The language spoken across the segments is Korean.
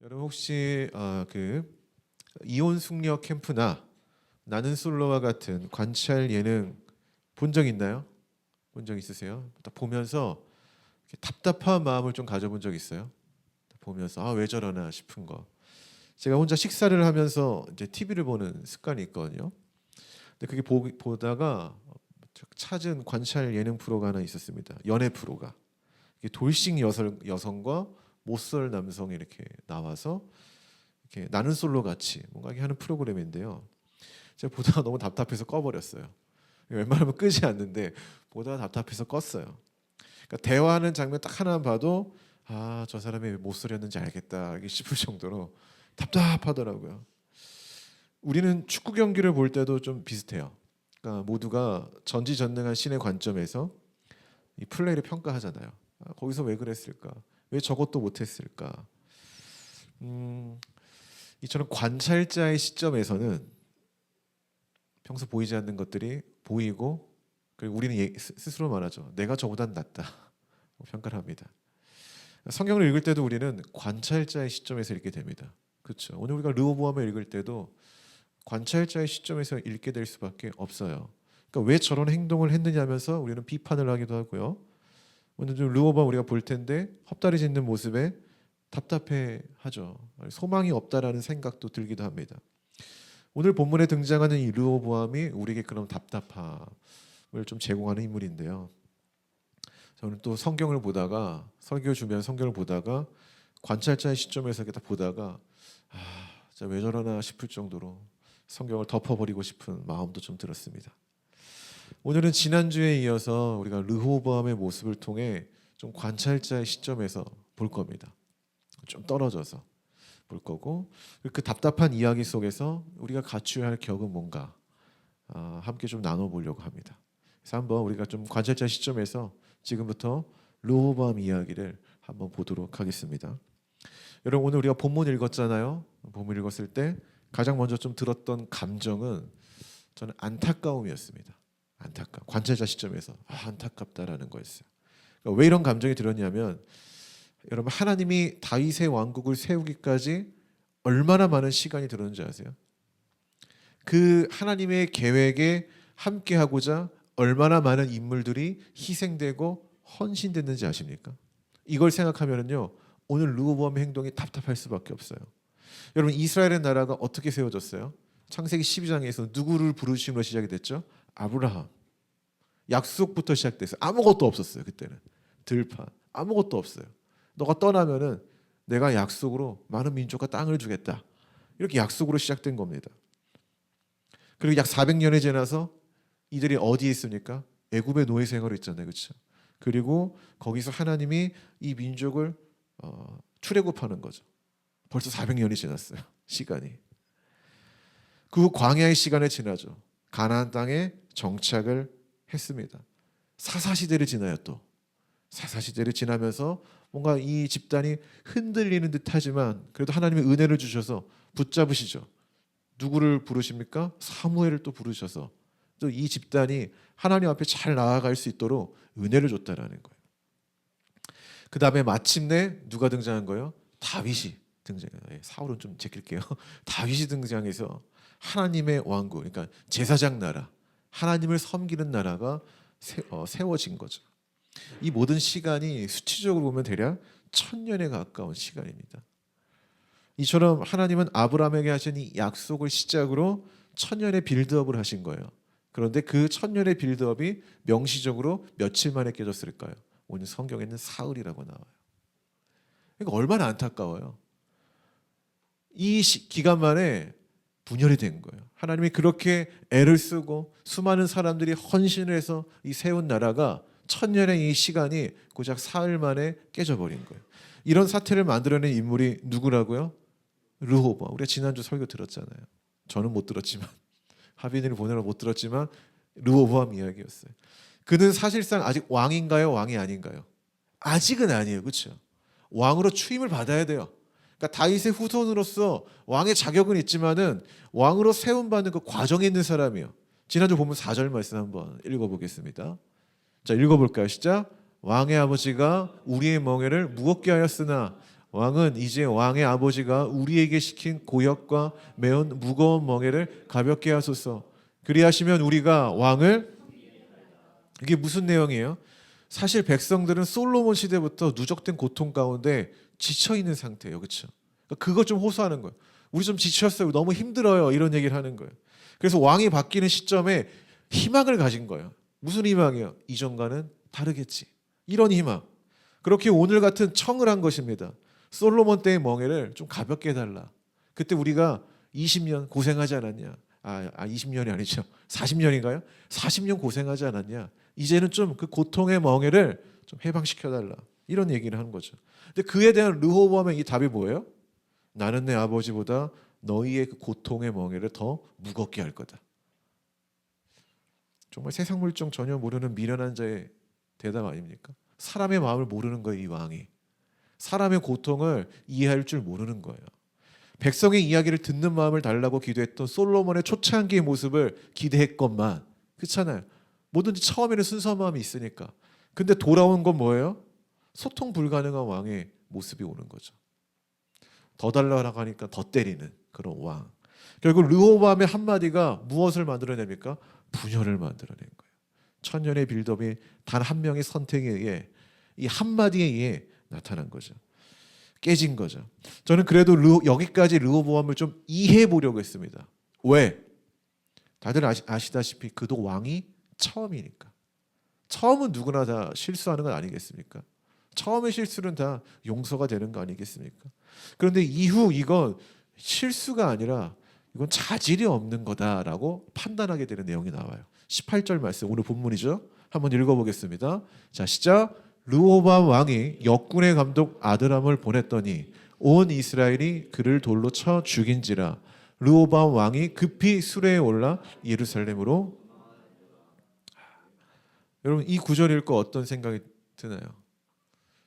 여러분 혹시 이혼 숙녀 캠프나 나는 솔로와 같은 관찰 예능 본 적 있나요? 본 적 있으세요? 딱 보면서 이렇게 답답한 마음을 좀 가져본 적 있어요? 보면서 왜 저러나 싶은 거. 제가 혼자 식사를 하면서 이제 TV를 보는 습관이 있거든요. 근데 그게 보다가 찾은 관찰 예능 프로가 하나 있었습니다. 연애 프로가. 이게 돌싱 여성과 못쏠 남성이 이렇게 나와서 이렇게 나는 솔로 같이 뭔가 이렇게 하는 프로그램인데요. 제가 보다가 너무 답답해서 꺼버렸어요. 웬만하면 끄지 않는데 보다가 답답해서 껐어요. 그러니까 대화하는 장면 딱 하나만 봐도 저 사람이 왜 못소리였는지 알겠다 싶을 정도로 답답하더라고요. 우리는 축구 경기를 볼 때도 좀 비슷해요. 그러니까 모두가 전지전능한 신의 관점에서 이 플레이를 평가하잖아요. 거기서 왜 그랬을까? 왜 저것도 못했을까? 이처럼 관찰자의 시점에서는 평소 보이지 않는 것들이 보이고, 그리고 우리는 스스로 말하죠. 내가 저보단 낫다. 평가를 합니다. 성경을 읽을 때도 우리는 관찰자의 시점에서 읽게 됩니다. 그렇죠. 오늘 우리가 르호보암을 읽을 때도 관찰자의 시점에서 읽게 될 수밖에 없어요. 그러니까 왜 저런 행동을 했느냐면서 우리는 비판을 하기도 하고요. 오늘 좀 르호보암 우리가 볼 텐데 헛다리 짚는 모습에 답답해하죠. 소망이 없다라는 생각도 들기도 합니다. 오늘 본문에 등장하는 이 르호보암이 우리에게 그런 답답함을 좀 제공하는 인물인데요. 저는 또 성경을 보다가 설교 주변 성경을 보다가 관찰자의 시점에서 이렇게 딱 보다가 진짜 왜 저러나 싶을 정도로 성경을 덮어버리고 싶은 마음도 좀 들었습니다. 오늘은 지난주에 이어서 우리가 르호보암의 모습을 통해 좀 관찰자의 시점에서 볼 겁니다. 좀 떨어져서 볼 거고, 그 답답한 이야기 속에서 우리가 갖춰야 할 격은 뭔가 함께 좀 나눠보려고 합니다. 그래서 한번 우리가 좀 관찰자 시점에서 지금부터 르호보암 이야기를 한번 보도록 하겠습니다. 여러분 오늘 우리가 본문 읽었잖아요. 본문 읽었을 때 가장 먼저 좀 들었던 감정은 저는 안타까움이었습니다. 관찰자 시점에서 안타깝다라는 거였어요. 그러니까 왜 이런 감정이 들었냐면 여러분 하나님이 다윗의 왕국을 세우기까지 얼마나 많은 시간이 들었는지 아세요? 그 하나님의 계획에 함께하고자 얼마나 많은 인물들이 희생되고 헌신됐는지 아십니까? 이걸 생각하면요 오늘 르호보암의 행동이 답답할 수밖에 없어요. 여러분 이스라엘의 나라가 어떻게 세워졌어요? 창세기 12장에서 누구를 부르심으로 시작이 됐죠? 아브라함. 약속부터 시작됐어요. 아무것도 없었어요. 그때는 들판 아무것도 없어요. 너가 떠나면은 내가 약속으로 많은 민족과 땅을 주겠다. 이렇게 약속으로 시작된 겁니다. 그리고 약 400년이 지나서 이들이 어디에 있습니까? 애굽의 노예 생활을 있잖아요. 그렇죠? 그리고 거기서 하나님이 이 민족을 출애굽하는 거죠. 벌써 400년이 지났어요. 시간이. 그 광야의 시간을 지나죠. 가나안 땅에 정착을 했습니다. 사사시대를 지나요. 또 사사시대를 지나면서 뭔가 이 집단이 흔들리는 듯하지만 그래도 하나님의 은혜를 주셔서 붙잡으시죠. 누구를 부르십니까? 사무엘을 또 부르셔서 또 이 집단이 하나님 앞에 잘 나아갈 수 있도록 은혜를 줬다라는 거예요. 그 다음에 마침내 누가 등장한 거예요? 다윗이 등장해요. 사울은 좀 제낄게요. 다윗이 등장해서 하나님의 왕국, 그러니까 제사장 나라, 하나님을 섬기는 나라가 세워진 거죠. 이 모든 시간이 수치적으로 보면 대략 1000년에 가까운 시간입니다. 이처럼 하나님은 아브라함에게 하신 이 약속을 시작으로 1000년의 빌드업을 하신 거예요. 그런데 그 1000년의 빌드업이 명시적으로 며칠 만에 깨졌을까요? 오늘 성경에는 사흘이라고 나와요. 그러니까 얼마나 안타까워요. 이 기간 만에 분열이 된 거예요. 하나님이 그렇게 애를 쓰고 수많은 사람들이 헌신을 해서 이 세운 나라가 1000년의 이 시간이 고작 사흘 만에 깨져버린 거예요. 이런 사태를 만들어낸 인물이 누구라고요? 르호보암. 우리가 지난주 설교 들었잖아요. 저는 못 들었지만 하빈이를 보내러 못 들었지만 르호보암 이야기였어요. 그는 사실상 아직 왕인가요? 왕이 아닌가요? 아직은 아니에요. 그렇죠? 왕으로 추임을 받아야 돼요. 그러니까 다윗의 후손으로서 왕의 자격은 있지만은 왕으로 세움받는 그 과정에 있는 사람이에요. 지난주 보면 4절 말씀 한번 읽어보겠습니다. 자, 읽어볼까요? 시작. 왕의 아버지가 우리의 멍에를 무겁게 하였으나 왕은 이제 왕의 아버지가 우리에게 시킨 고역과 매운 무거운 멍에를 가볍게 하소서. 그리하시면 우리가 왕을. 이게 무슨 내용이에요? 사실 백성들은 솔로몬 시대부터 누적된 고통 가운데 지쳐 있는 상태예요. 그렇죠? 그거 좀 호소하는 거예요. 우리 좀 지쳤어요. 너무 힘들어요. 이런 얘기를 하는 거예요. 그래서 왕이 바뀌는 시점에 희망을 가진 거예요. 무슨 희망이요? 이전과는 다르겠지. 이런 희망. 그렇게 오늘 같은 청을 한 것입니다. 솔로몬 때의 멍에를 좀 가볍게 해달라. 그때 우리가 20년 고생하지 않았냐? 20년이 아니죠. 40년인가요? 40년 고생하지 않았냐? 이제는 좀 그 고통의 멍에를 좀 해방시켜달라. 이런 얘기를 하는 거죠. 근데 그에 대한 르호보암의 이 답이 뭐예요? 나는 내 아버지보다 너희의 그 고통의 멍에를 더 무겁게 할 거다. 정말 세상 물정 전혀 모르는 미련한 자의 대답 아닙니까? 사람의 마음을 모르는 거예요, 이 왕이. 사람의 고통을 이해할 줄 모르는 거예요. 백성의 이야기를 듣는 마음을 달라고 기도했던 솔로몬의 초창기의 모습을 기대했건만, 그렇잖아요. 뭐든지 처음에는 순수한 마음이 있으니까. 근데 돌아온 건 뭐예요? 소통 불가능한 왕의 모습이 오는 거죠. 더 달라고 하니까 더 때리는 그런 왕. 결국 르호보암의 한마디가 무엇을 만들어냅니까? 분열을 만들어낸 거예요. 천년의 빌드업이 단 한 명의 선택에 의해, 이 한마디에 의해 나타난 거죠. 깨진 거죠. 저는 그래도 여기까지 르호보암을 좀 이해해 보려고 했습니다. 왜? 다들 아시다시피 그도 왕이 처음이니까. 처음은 누구나 다 실수하는 건 아니겠습니까? 처음의 실수는 다 용서가 되는 거 아니겠습니까? 그런데 이후 이건 실수가 아니라 이건 자질이 없는 거다라고 판단하게 되는 내용이 나와요. 18절 말씀, 오늘 본문이죠. 한번 읽어보겠습니다. 자, 시작. 르호보암 왕이 역군의 감독 아드람을 보냈더니 온 이스라엘이 그를 돌로 쳐 죽인지라. 르호보암 왕이 급히 수레에 올라 예루살렘으로. 여러분, 이 구절 읽고 어떤 생각이 드나요?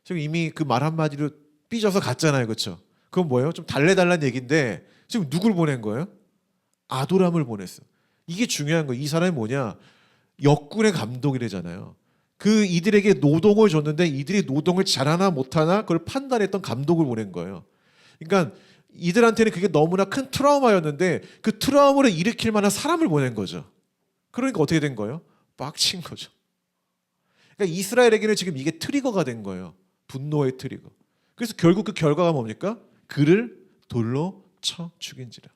지금 이미 그 말 한마디로 삐져서 갔잖아요. 그렇죠? 그건 뭐예요? 좀 달래달라는 얘기인데 지금 누굴 보낸 거예요? 아도람을 보냈어. 이게 중요한 거예요. 이 사람이 뭐냐? 역군의 감독이래잖아요. 그 이들에게 노동을 줬는데 이들이 노동을 잘하나 못하나 그걸 판단했던 감독을 보낸 거예요. 그러니까 이들한테는 그게 너무나 큰 트라우마였는데 그 트라우마를 일으킬 만한 사람을 보낸 거죠. 그러니까 어떻게 된 거예요? 빡친 거죠. 그러니까 이스라엘에게는 지금 이게 트리거가 된 거예요. 분노의 트리거. 그래서 결국 그 결과가 뭡니까? 그를 돌로 쳐 죽인지라.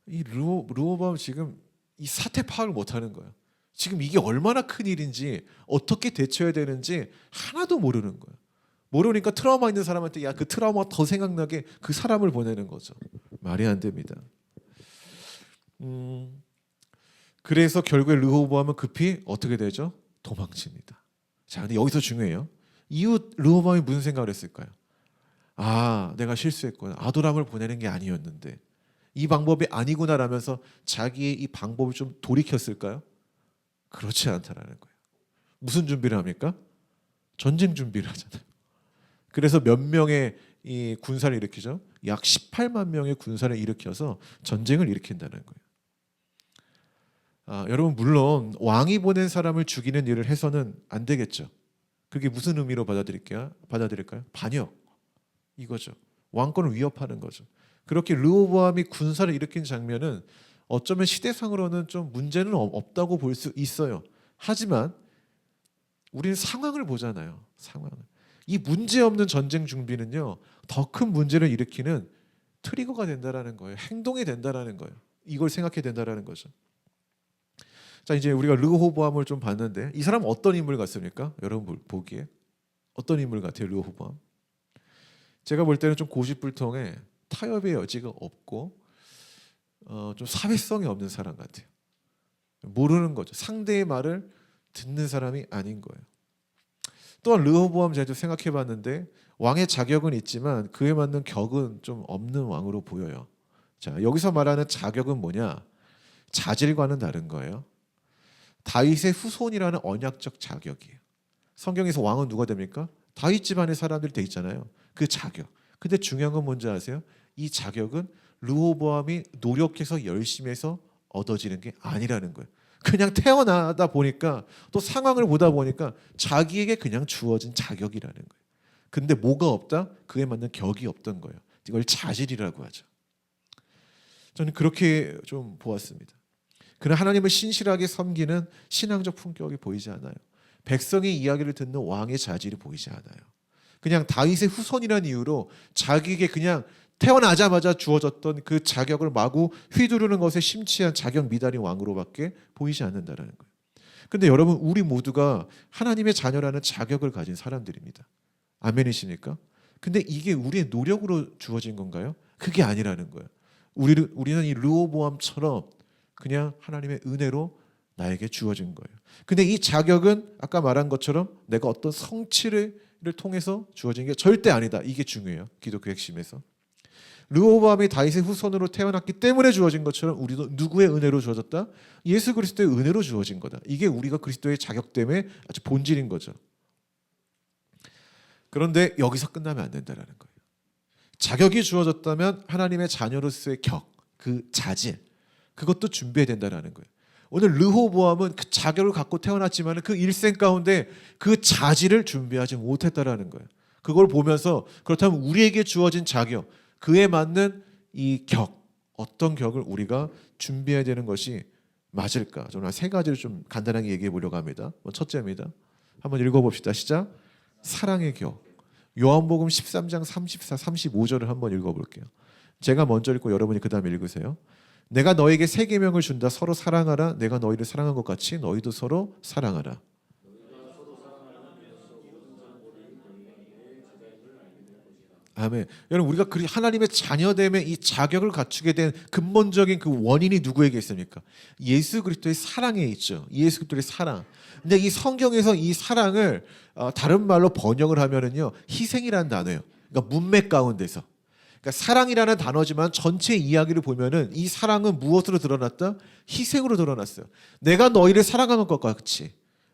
이 르호보암 지금 이 사태 파악을 못하는 거예요. 지금 이게 얼마나 큰 일인지 어떻게 대처해야 되는지 하나도 모르는 거예요. 모르니까 트라우마 있는 사람한테 야, 그 트라우마 더 생각나게 그 사람을 보내는 거죠. 말이 안 됩니다. 그래서 결국에 르호보암은 급히 어떻게 되죠? 도망칩니다. 자, 근데 여기서 중요해요. 이후 르호보암이 무슨 생각을 했을까요? 아, 내가 실수했구나. 아도람을 보내는 게 아니었는데 이 방법이 아니구나라면서 자기의 이 방법을 좀 돌이켰을까요? 그렇지 않다라는 거예요. 무슨 준비를 합니까? 전쟁 준비를 하잖아요. 그래서 몇 명의 이 군사를 일으키죠? 약 18만 명의 군사를 일으켜서 전쟁을 일으킨다는 거예요. 여러분, 물론 왕이 보낸 사람을 죽이는 일을 해서는 안 되겠죠. 그게 무슨 의미로 받아들일까요? 반역, 이거죠. 왕권을 위협하는 거죠. 그렇게 르호보암이 군사를 일으킨 장면은 어쩌면 시대상으로는 좀 문제는 없다고 볼 수 있어요. 하지만 우리는 상황을 보잖아요. 상황을. 이 문제없는 전쟁 준비는요, 더 큰 문제를 일으키는 트리거가 된다라는 거예요. 행동이 된다라는 거예요. 이걸 생각해야 된다라는 거죠. 자, 이제 우리가 르호보암을 좀 봤는데 이 사람은 어떤 인물 같습니까? 여러분 보기에 어떤 인물 같아요, 르호보암? 제가 볼 때는 좀 고집불통에 타협의 여지가 없고 좀 사회성이 없는 사람 같아요. 모르는 거죠. 상대의 말을 듣는 사람이 아닌 거예요. 또한 르호보암 제가 좀 생각해봤는데 왕의 자격은 있지만 그에 맞는 격은 좀 없는 왕으로 보여요. 자, 여기서 말하는 자격은 뭐냐? 자질과는 다른 거예요. 다윗의 후손이라는 언약적 자격이에요. 성경에서 왕은 누가 됩니까? 다윗 집안의 사람들이 돼 있잖아요. 그 자격. 근데 중요한 건 뭔지 아세요? 이 자격은 르호보암이 노력해서 열심히 해서 얻어지는 게 아니라는 거예요. 그냥 태어나다 보니까 또 상황을 보다 보니까 자기에게 그냥 주어진 자격이라는 거예요. 근데 뭐가 없다? 그에 맞는 격이 없던 거예요. 이걸 자질이라고 하죠. 저는 그렇게 좀 보았습니다. 그러나 하나님을 신실하게 섬기는 신앙적 품격이 보이지 않아요. 백성의 이야기를 듣는 왕의 자질이 보이지 않아요. 그냥 다윗의 후손이라는 이유로 자기에게 그냥 태어나자마자 주어졌던 그 자격을 마구 휘두르는 것에 심취한 자격 미달인 왕으로밖에 보이지 않는다는 거예요. 근데 여러분, 우리 모두가 하나님의 자녀라는 자격을 가진 사람들입니다. 아멘이십니까? 근데 이게 우리의 노력으로 주어진 건가요? 그게 아니라는 거예요. 우리는 이 르호보암처럼 그냥 하나님의 은혜로 나에게 주어진 거예요. 근데 이 자격은 아까 말한 것처럼 내가 어떤 성취를 통해서 주어진 게 절대 아니다. 이게 중요해요. 기독교 핵심에서. 르호보암이 다윗의 후손으로 태어났기 때문에 주어진 것처럼 우리도 누구의 은혜로 주어졌다? 예수 그리스도의 은혜로 주어진 거다. 이게 우리가 그리스도의 자격 때문에 아주 본질인 거죠. 그런데 여기서 끝나면 안 된다는 거예요. 자격이 주어졌다면 하나님의 자녀로서의 격, 그 자질, 그것도 준비해야 된다는 거예요. 오늘 르호보암은 그 자격을 갖고 태어났지만 그 일생 가운데 그 자질을 준비하지 못했다는 거예요. 그걸 보면서 그렇다면 우리에게 주어진 자격, 그에 맞는 이 격, 어떤 격을 우리가 준비해야 되는 것이 맞을까? 저는 한 세 가지를 좀 간단하게 얘기해 보려고 합니다. 첫째입니다. 한번 읽어봅시다. 시작. 사랑의 격. 요한복음 13장 34, 35절을 한번 읽어볼게요. 제가 먼저 읽고 여러분이 그 다음에 읽으세요. 내가 너에게 새 계명을 준다. 서로 사랑하라. 내가 너희를 사랑한 것 같이 너희도 서로 사랑하라. 아멘. 여러분, 우리가 하나님의 자녀됨의 이 자격을 갖추게 된 근본적인 그 원인이 누구에게 있습니까? 예수 그리스도의 사랑에 있죠. 예수 그리스도의 사랑. 근데 이 성경에서 이 사랑을 다른 말로 번역을 하면은요, 희생이라는 단어예요. 그러니까 문맥 가운데서. 그러니까 사랑이라는 단어지만 전체 이야기를 보면은 이 사랑은 무엇으로 드러났다? 희생으로 드러났어요. 내가 너희를 사랑한 것 같이.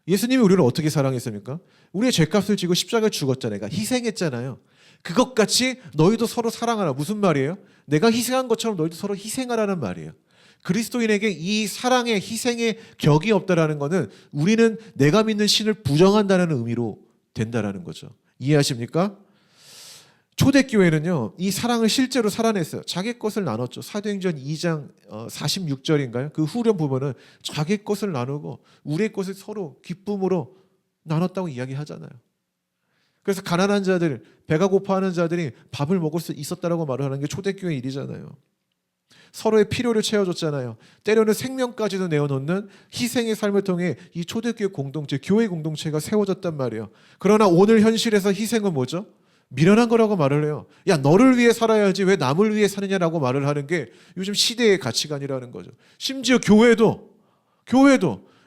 예수님이 우리를 어떻게 사랑했습니까? 우리의 죄값을 지고 십자가에 죽었잖아요. 그러니까 희생했잖아요. 그것 같이 너희도 서로 사랑하라. 무슨 말이에요? 내가 희생한 것처럼 너희도 서로 희생하라는 말이에요. 그리스도인에게 이 사랑의 희생의 격이 없다라는 것은 우리는 내가 믿는 신을 부정한다는 의미로 된다라는 거죠. 이해하십니까? 초대교회는요, 이 사랑을 실제로 살아냈어요. 자기 것을 나눴죠. 사도행전 2장 46절인가요? 그 후렴 부분은 자기 것을 나누고 우리의 것을 서로 기쁨으로 나눴다고 이야기하잖아요. 그래서 가난한 자들, 배가 고파하는 자들이 밥을 먹을 수 있었다라고 말을 하는 게 초대교회 일이잖아요. 서로의 필요를 채워줬잖아요. 때로는 생명까지도 내어놓는 희생의 삶을 통해 이 초대교회 공동체, 교회 공동체가 세워졌단 말이에요. 그러나 오늘 현실에서 희생은 뭐죠? 미련한 거라고 말을 해요. 야, 너를 위해 살아야지 왜 남을 위해 사느냐라고 말을 하는 게 요즘 시대의 가치관이라는 거죠. 심지어 교회도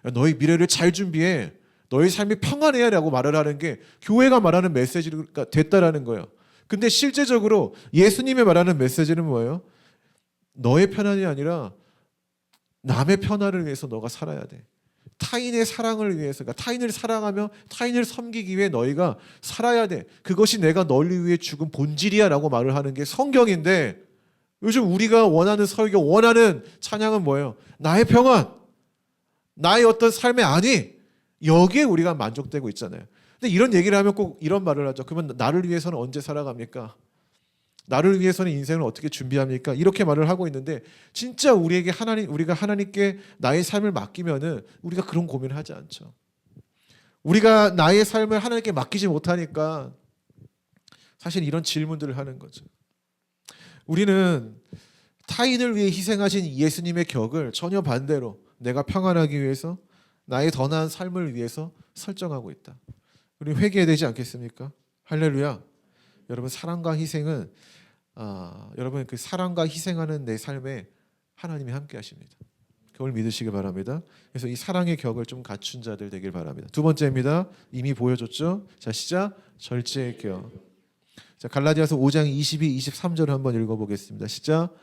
야, 너희 미래를 잘 준비해. 너희 삶이 평안해야 라고 말을 하는 게 교회가 말하는 메시지가 됐다라는 거예요. 근데 실제적으로 예수님이 말하는 메시지는 뭐예요? 너의 편안이 아니라 남의 편안을 위해서 너가 살아야 돼. 타인의 사랑을 위해서, 그러니까 타인을 사랑하며 타인을 섬기기 위해 너희가 살아야 돼. 그것이 내가 너를 위해 죽은 본질이야 라고 말을 하는 게 성경인데, 요즘 우리가 원하는 설교, 원하는 찬양은 뭐예요? 나의 평안, 나의 어떤 삶의 안위, 여기에 우리가 만족되고 있잖아요. 근데 이런 얘기를 하면 꼭 이런 말을 하죠. 그러면 나를 위해서는 언제 살아갑니까? 나를 위해서는 인생을 어떻게 준비합니까? 이렇게 말을 하고 있는데, 진짜 우리에게 우리가 하나님께 나의 삶을 맡기면은 우리가 그런 고민을 하지 않죠. 우리가 나의 삶을 하나님께 맡기지 못하니까 사실 이런 질문들을 하는 거죠. 우리는 타인을 위해 희생하신 예수님의 격을 전혀 반대로 내가 평안하기 위해서, 나의 더 나은 삶을 위해서 설정하고 있다. 우리 회개해야 되지 않겠습니까? 할렐루야. 여러분, 사랑과 희생은 여러분 그 사랑과 희생하는 내 삶에 하나님이 함께 하십니다. 그걸 믿으시기 바랍니다. 그래서 이 사랑의 격을 좀 갖춘 자들 되길 바랍니다. 두 번째입니다. 이미 보여줬죠. 자, 시작. 절제의 격. 자, 갈라디아서 5장 22, 23절을 한번 읽어보겠습니다. 시작.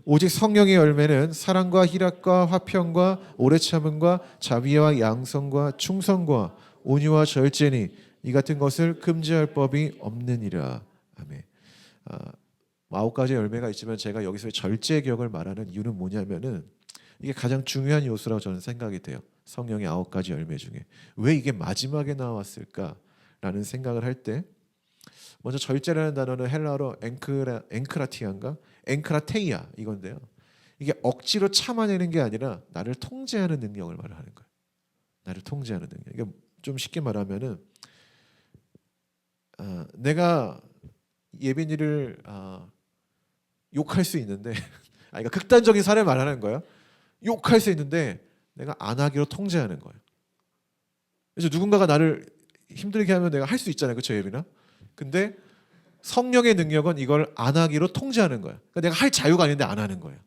오직 성령의 열매는 사랑과 희락과 화평과 오래 참음과 자비와 양성과 충성과 온유와 절제니 이 같은 것을 금지할 법이 없느니라. 아멘. 9가지 열매가 있지만 제가 여기서 절제의 격을 말하는 이유는 뭐냐면은 이게 가장 중요한 요소라고 저는 생각이 돼요. 성령의 9가지 열매 중에 왜 이게 마지막에 나왔을까라는 생각을 할 때 먼저 절제라는 단어는 헬라어로 앵크라티아인가 앵크라테이아 이건데요. 이게 억지로 참아내는 게 아니라 나를 통제하는 능력을 말하는 거예요. 나를 통제하는 능력. 이게 좀 쉽게 말하면은 내가 예빈이를 욕할 수 있는데, 그러니까 극단적인 사례를 말하는 거예요. 욕할 수 있는데 내가 안 하기로 통제하는 거예요. 그래서 누군가가 나를 힘들게 하면 내가 할 수 있잖아요, 그렇죠, 예빈아? 근데 성령의 능력은 이걸 안 하기로 통제하는 거예요. 그러니까 내가 할 자유가 아닌데 안 하는 거예요.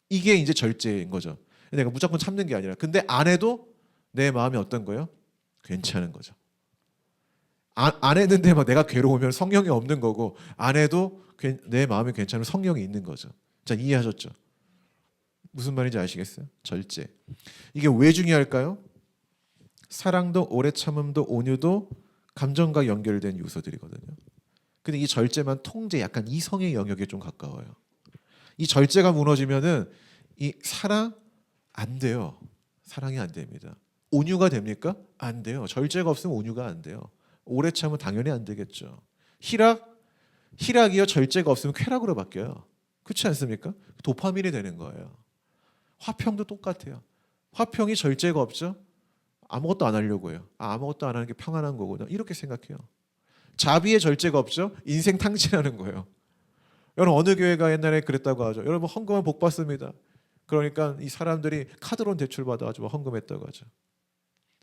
이게 이제 절제인 거죠. 내가 무조건 참는 게 아니라, 근데 안 해도 내 마음이 어떤 거예요? 괜찮은 거죠. 안 했는데 막 내가 괴로우면 성령이 없는 거고, 안 해도 내 마음이 괜찮으면 성령이 있는 거죠. 자, 이해하셨죠? 무슨 말인지 아시겠어요? 절제. 이게 왜 중요할까요? 사랑도 오래 참음도 온유도 감정과 연결된 요소들이거든요. 근데 이 절제만 통제, 약간 이성의 영역에 좀 가까워요. 이 절제가 무너지면은 이 사랑 안 돼요. 사랑이 안 됩니다. 온유가 됩니까? 안 돼요. 절제가 없으면 온유가 안 돼요. 오래 참으면 당연히 안 되겠죠. 희락이요, 절제가 없으면 쾌락으로 바뀌어요. 그렇지 않습니까? 도파민이 되는 거예요. 화평도 똑같아요. 화평이 절제가 없죠? 아무것도 안 하려고 해요. 아무것도 안 하는 게 평안한 거구나. 이렇게 생각해요. 자비의 절제가 없죠? 인생 탕진하는 거예요. 여러분 어느 교회가 옛날에 그랬다고 하죠. 여러분 헌금은 복 받습니다. 그러니까 이 사람들이 카드론 대출 받아가지고 헌금했다고 하죠.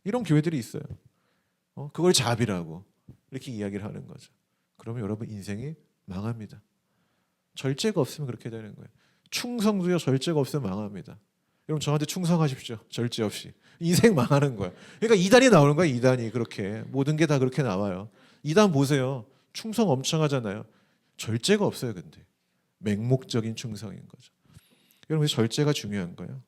이런 교회들이 있어요. 그걸 자비라고 이렇게 이야기를 하는 거죠. 그러면 여러분 인생이 망합니다. 절제가 없으면 그렇게 되는 거예요. 충성도요, 절제가 없으면 망합니다. 여러분 저한테 충성하십시오. 절제 없이. 인생 망하는 거야. 그러니까 이단이 나오는 거야. 이단이 그렇게. 모든 게 다 그렇게 나와요. 이단 보세요. 충성 엄청 하잖아요. 절제가 없어요. 근데 맹목적인 충성인 거죠. 여러분 절제가 중요한 거예요.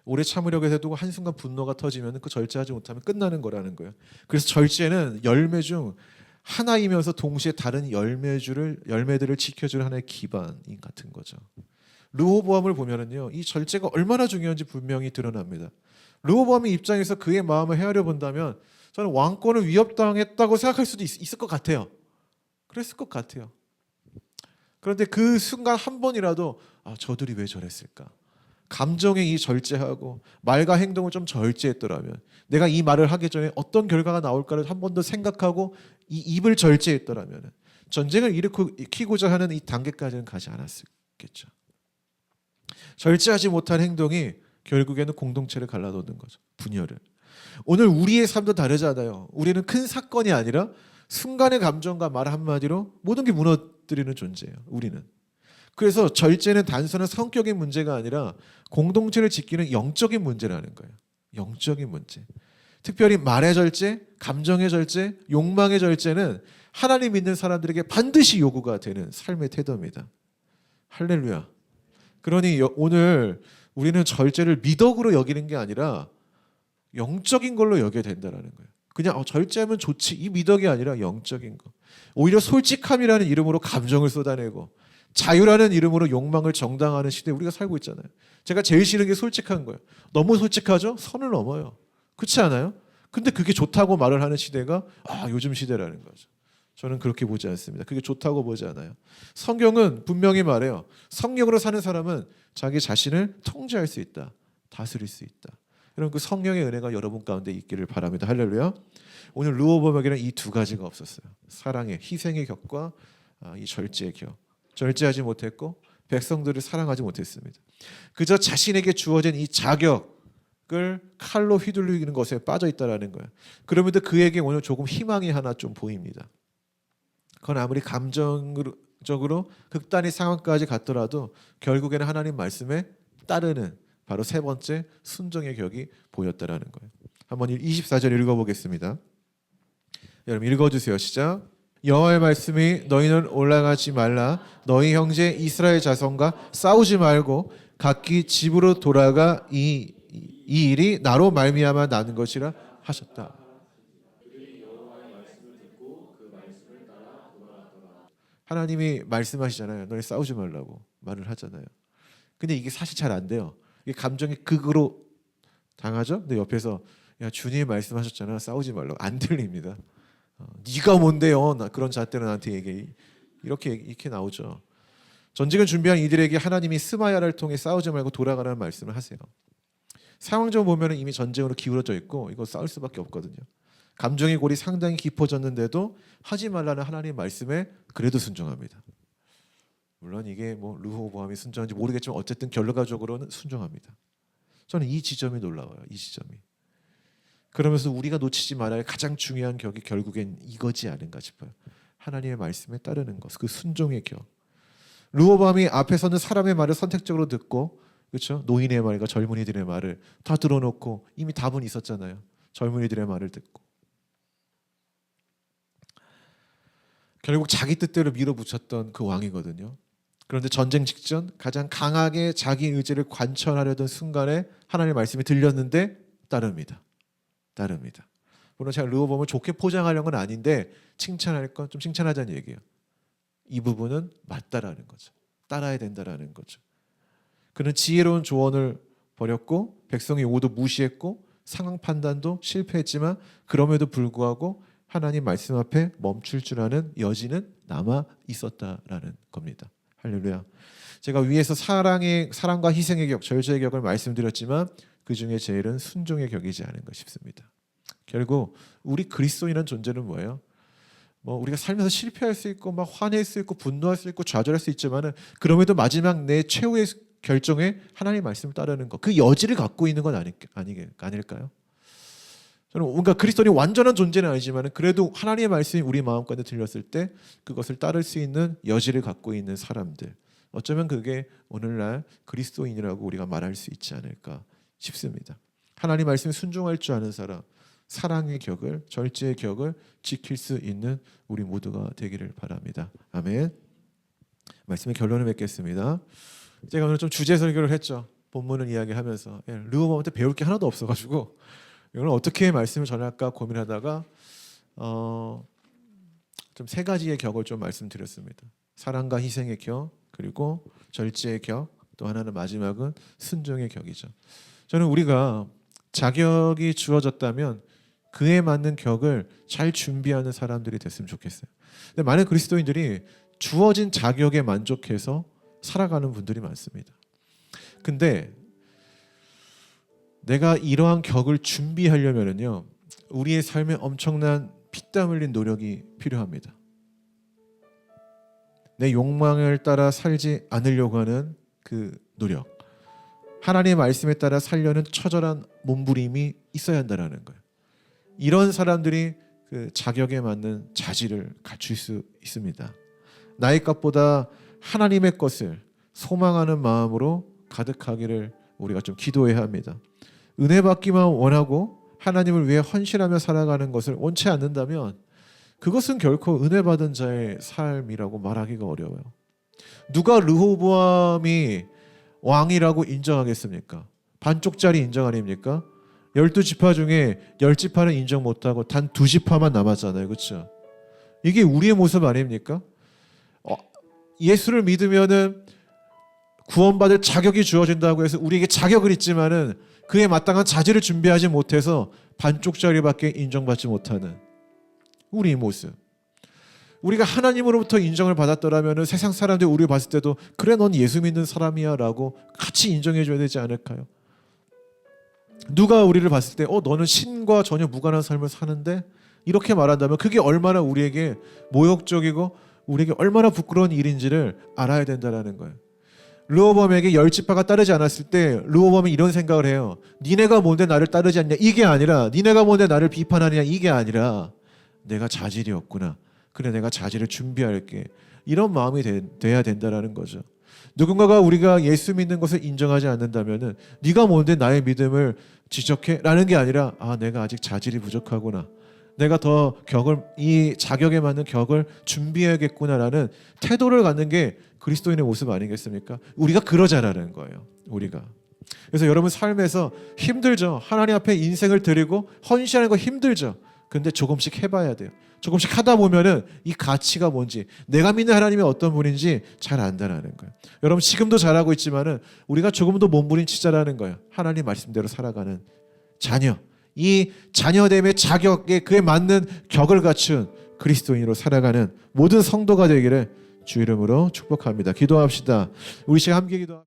오래 참으려고 해도 한순간 분노가 터지면 그 절제하지 못하면 끝나는 거라는 거예요. 그래서 절제는 열매 중 하나이면서 동시에 다른 열매들을 지켜주는 하나의 기반인 같은 거죠. 르호보암을 보면은요, 이 절제가 얼마나 중요한지 분명히 드러납니다. 르호보암의 입장에서 그의 마음을 헤아려 본다면 저는 왕권을 위협당했다고 생각할 수도 있을 것 같아요. 그랬을 것 같아요. 그런데 그 순간 한 번이라도 저들이 왜 저랬을까? 감정에 이 절제하고 말과 행동을 좀 절제했더라면, 내가 이 말을 하기 전에 어떤 결과가 나올까를 한 번 더 생각하고 이 입을 절제했더라면 전쟁을 일으키고자 하는 이 단계까지는 가지 않았겠죠. 절제하지 못한 행동이 결국에는 공동체를 갈라놓는 거죠. 분열을. 오늘 우리의 삶도 다르잖아요. 우리는 큰 사건이 아니라 순간의 감정과 말 한마디로 모든 게 무너뜨리는 존재예요. 우리는. 그래서 절제는 단순한 성격의 문제가 아니라 공동체를 지키는 영적인 문제라는 거예요. 영적인 문제. 특별히 말의 절제, 감정의 절제, 욕망의 절제는 하나님 믿는 사람들에게 반드시 요구가 되는 삶의 태도입니다. 할렐루야. 그러니 오늘 우리는 절제를 미덕으로 여기는 게 아니라 영적인 걸로 여겨야 된다는 거예요. 그냥 절제하면 좋지, 이 미덕이 아니라 영적인 거. 오히려 솔직함이라는 이름으로 감정을 쏟아내고 자유라는 이름으로 욕망을 정당화하는 시대에 우리가 살고 있잖아요. 제가 제일 싫은 게 솔직한 거예요. 너무 솔직하죠? 선을 넘어요. 그렇지 않아요? 근데 그게 좋다고 말을 하는 시대가 요즘 시대라는 거죠. 저는 그렇게 보지 않습니다. 그게 좋다고 보지 않아요. 성경은 분명히 말해요. 성령으로 사는 사람은 자기 자신을 통제할 수 있다. 다스릴 수 있다. 여러분 그 성령의 은혜가 여러분 가운데 있기를 바랍니다. 할렐루야. 오늘 르호보암에게는 이 두 가지가 없었어요. 사랑의, 희생의 격과 이 절제의 격. 절제하지 못했고 백성들을 사랑하지 못했습니다. 그저 자신에게 주어진 이 자격을 칼로 휘둘리는 것에 빠져 있다라는 거예요. 그럼에도 그에게 오늘 조금 희망이 하나 좀 보입니다. 그건 아무리 감정적으로 극단의 상황까지 갔더라도 결국에는 하나님 말씀에 따르는 바로 세 번째 순종의 격이 보였다라는 거예요. 한번 24절 읽어보겠습니다. 여러분 읽어주세요. 시작. 여호와의 말씀이 너희는 올라가지 말라. 너희 형제 이스라엘 자손과 싸우지 말고 각기 집으로 돌아가 이 일이 나로 말미암아 나는 것이라 하셨다. 하나님이 말씀하시잖아요. 너희 싸우지 말라고 말을 하잖아요. 근데 이게 사실 잘 안 돼요. 이게 감정이 극으로 당하죠. 근데 옆에서 야 주님이 말씀하셨잖아. 싸우지 말라고 안 들립니다. 네가 뭔데요? 그런 잣대로 나한테 얘기해. 이렇게 나오죠. 전쟁을 준비한 이들에게 하나님이 스마야를 통해 싸우지 말고 돌아가라는 말씀을 하세요. 상황적으로 보면 이미 전쟁으로 기울어져 있고 이거 싸울 수밖에 없거든요. 감정의 골이 상당히 깊어졌는데도 하지 말라는 하나님의 말씀에 그래도 순종합니다. 물론 이게 뭐 르호보암이 순종한지 모르겠지만 어쨌든 결과적으로는 순종합니다. 저는 이 지점이 놀라워요. 이 지점이. 그러면서 우리가 놓치지 말아야 할 가장 중요한 격이 결국엔 이거지 않은가 싶어요. 하나님의 말씀에 따르는 것, 그 순종의 격. 르호보암이 앞에서는 사람의 말을 선택적으로 듣고, 그렇죠? 노인의 말과 젊은이들의 말을 다 들어놓고 이미 답은 있었잖아요. 젊은이들의 말을 듣고 결국 자기 뜻대로 밀어붙였던 그 왕이거든요. 그런데 전쟁 직전 가장 강하게 자기 의지를 관철하려던 순간에 하나님의 말씀이 들렸는데 따릅니다. 물론 제가 르호보암을 좋게 포장하려는 건 아닌데 칭찬할 건 좀 칭찬하자는 얘기예요. 이 부분은 맞다라는 거죠. 따라야 된다라는 거죠. 그는 지혜로운 조언을 버렸고 백성의 요구도 무시했고 상황 판단도 실패했지만 그럼에도 불구하고 하나님 말씀 앞에 멈출 줄 아는 여지는 남아 있었다라는 겁니다. 할렐루야. 제가 위에서 사랑과 희생의 격, 절제의 격을 말씀드렸지만 그 중에 제일은 순종의 격이지 않은가 싶습니다. 결국 우리 그리스도인이라는 존재는 뭐예요? 우리가 살면서 실패할 수 있고 막 화낼 수 있고 분노할 수 있고 좌절할 수 있지만은 그럼에도 마지막 내 최후의 결정에 하나님의 말씀을 따르는 것, 그 여지를 갖고 있는 건 아닐까요? 저는 뭔가 그리스도인이 완전한 존재는 아니지만 그래도 하나님의 말씀이 우리 마음 가운데 들렸을 때 그것을 따를 수 있는 여지를 갖고 있는 사람들, 어쩌면 그게 오늘날 그리스도인이라고 우리가 말할 수 있지 않을까 싶습니다. 하나님 말씀에 순종할 줄 아는 사람, 사랑의 격을, 절제의 격을 지킬 수 있는 우리 모두가 되기를 바랍니다. 아멘. 말씀의 결론을 맺겠습니다. 제가 오늘 좀 주제 설교를 했죠. 본문을 이야기하면서 르호보암한테 배울 게 하나도 없어가지고 이걸 어떻게 말씀을 전할까 고민하다가 좀 세 가지의 격을 좀 말씀드렸습니다. 사랑과 희생의 격, 그리고 절제의 격, 또 하나는 마지막은 순종의 격이죠. 저는 우리가 자격이 주어졌다면 그에 맞는 격을 잘 준비하는 사람들이 됐으면 좋겠어요. 근데 많은 그리스도인들이 주어진 자격에 만족해서 살아가는 분들이 많습니다. 근데 내가 이러한 격을 준비하려면요, 우리의 삶에 엄청난 피땀 흘린 노력이 필요합니다. 내 욕망을 따라 살지 않으려고 하는 그 노력, 하나님의 말씀에 따라 살려는 처절한 몸부림이 있어야 한다는 거예요. 이런 사람들이 그 자격에 맞는 자질을 갖출 수 있습니다. 나의 값보다 하나님의 것을 소망하는 마음으로 가득하기를 우리가 좀 기도해야 합니다. 은혜 받기만 원하고 하나님을 위해 헌신하며 살아가는 것을 원치 않는다면 그것은 결코 은혜 받은 자의 삶이라고 말하기가 어려워요. 누가 르호보암이 왕이라고 인정하겠습니까? 반쪽짜리 인정 아닙니까? 12지파 중에 10지파는 인정 못하고 단 2지파만 남았잖아요. 그렇죠? 이게 우리의 모습 아닙니까? 예수를 믿으면은 구원받을 자격이 주어진다고 해서 우리에게 자격은 있지만은 그에 마땅한 자질을 준비하지 못해서 반쪽짜리밖에 인정받지 못하는 우리의 모습. 우리가 하나님으로부터 인정을 받았더라면 세상 사람들이 우리를 봤을 때도 그래 넌 예수 믿는 사람이야 라고 같이 인정해 줘야 되지 않을까요? 누가 우리를 봤을 때 너는 신과 전혀 무관한 삶을 사는데 이렇게 말한다면 그게 얼마나 우리에게 모욕적이고 우리에게 얼마나 부끄러운 일인지를 알아야 된다는 거예요. 르호보암에게 10지파가 따르지 않았을 때 르호보암이 이런 생각을 해요. 니네가 뭔데 나를 따르지 않냐, 이게 아니라 니네가 뭔데 나를 비판하느냐, 이게 아니라 내가 자질이 없구나, 그래 내가 자질을 준비할게, 이런 마음이 돼야 된다는 거죠. 누군가가 우리가 예수 믿는 것을 인정하지 않는다면은 네가 뭔데 나의 믿음을 지적해? 라는 게 아니라 내가 아직 자질이 부족하구나, 내가 더 이 자격에 맞는 격을 준비해야겠구나라는 태도를 갖는 게 그리스도인의 모습 아니겠습니까? 우리가 그러자라는 거예요. 우리가. 그래서 여러분 삶에서 힘들죠. 하나님 앞에 인생을 드리고 헌신하는 거 힘들죠. 근데 조금씩 해봐야 돼요. 조금씩 하다 보면은 이 가치가 뭔지, 내가 믿는 하나님이 어떤 분인지 잘 안다라는 거예요. 여러분 지금도 잘하고 있지만은 우리가 조금 더 몸부림치자라는 거예요. 하나님 말씀대로 살아가는 자녀, 이 자녀됨의 자격에 그에 맞는 격을 갖춘 그리스도인으로 살아가는 모든 성도가 되기를 주 이름으로 축복합니다. 기도합시다. 우리 시간 함께 기도.